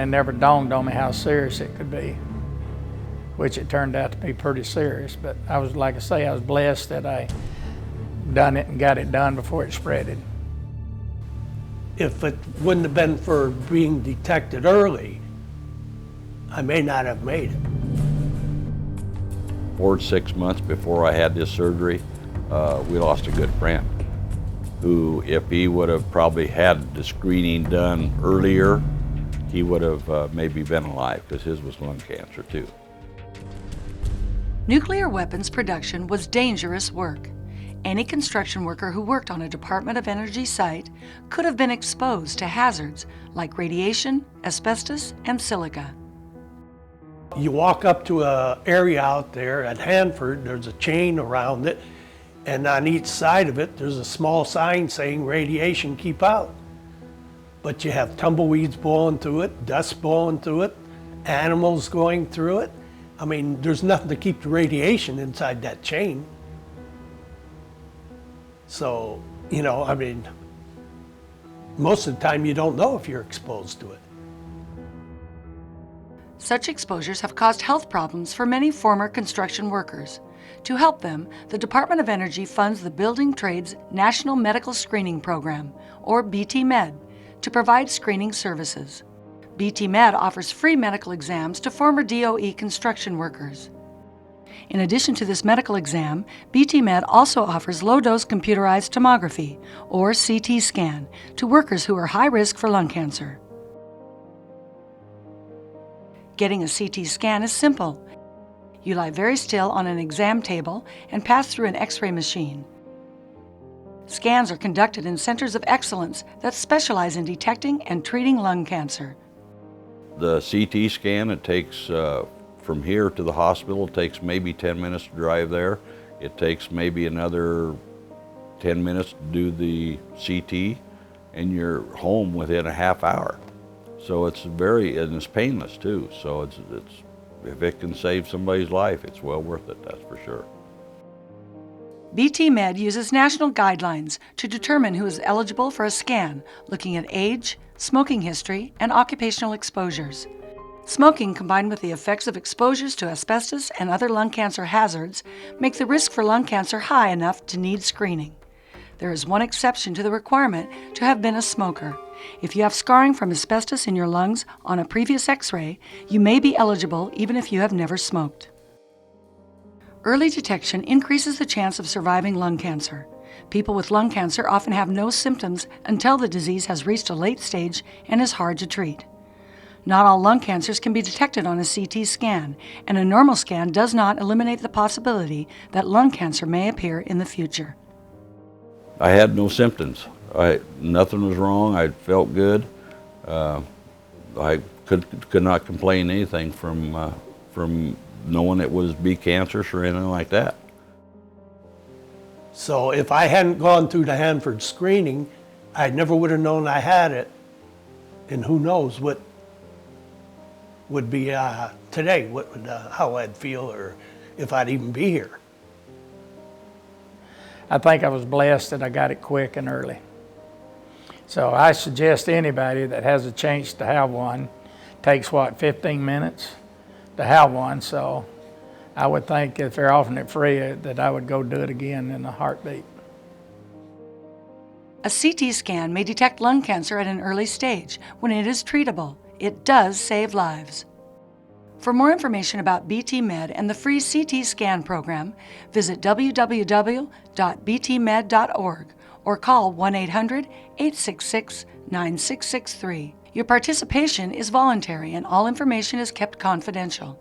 it never dawned on me how serious it could be, which it turned out to be pretty serious. But I was, like I say, I was blessed that I done it and got it done before it spreaded. If it wouldn't have been for being detected early, I may not have made it. 4 to 6 months before I had this surgery, we lost a good friend who, if he would have probably had the screening done earlier, he would have maybe been alive, because his was lung cancer too. Nuclear weapons production was dangerous work. Any construction worker who worked on a Department of Energy site could have been exposed to hazards like radiation, asbestos, and silica. You walk up to an area out there at Hanford, there's a chain around it, and on each side of it, there's a small sign saying radiation, keep out. But you have tumbleweeds blowing through it, dust blowing through it, animals going through it. I mean, there's nothing to keep the radiation inside that chain. So, you know, I mean, most of the time you don't know if you're exposed to it. Such exposures have caused health problems for many former construction workers. To help them, the Department of Energy funds the Building Trades National Medical Screening Program, or BTMed, to provide screening services. BTMed offers free medical exams to former DOE construction workers. In addition to this medical exam, BTMed also offers low-dose computerized tomography, or CT scan, to workers who are high risk for lung cancer. Getting a CT scan is simple. You lie very still on an exam table and pass through an X-ray machine. Scans are conducted in centers of excellence that specialize in detecting and treating lung cancer. The CT scan, it takes from here to the hospital, it takes maybe 10 minutes to drive there. It takes maybe another 10 minutes to do the CT, and you're home within a half hour. So it's and it's painless too. So it's if it can save somebody's life, it's well worth it, that's for sure. BTMed uses national guidelines to determine who is eligible for a scan, looking at age, smoking history, and occupational exposures. Smoking, combined with the effects of exposures to asbestos and other lung cancer hazards, make the risk for lung cancer high enough to need screening. There is one exception to the requirement to have been a smoker. If you have scarring from asbestos in your lungs on a previous X-ray, you may be eligible even if you have never smoked. Early detection increases the chance of surviving lung cancer. People with lung cancer often have no symptoms until the disease has reached a late stage and is hard to treat. Not all lung cancers can be detected on a CT scan, and a normal scan does not eliminate the possibility that lung cancer may appear in the future. I had no symptoms. Nothing was wrong. I felt good. I could not complain anything from knowing it was be cancerous or anything like that. So if I hadn't gone through the Hanford screening, I never would have known I had it, and who knows what would be today, how I'd feel, or if I'd even be here. I think I was blessed that I got it quick and early. So I suggest anybody that has a chance to have one, takes 15 minutes to have one. So I would think if they're offering it free, that I would go do it again in a heartbeat. A CT scan may detect lung cancer at an early stage when it is treatable. It does save lives. For more information about BTMed and the free CT scan program, visit www.btmed.org or call 1-800-866-9663. Your participation is voluntary and all information is kept confidential.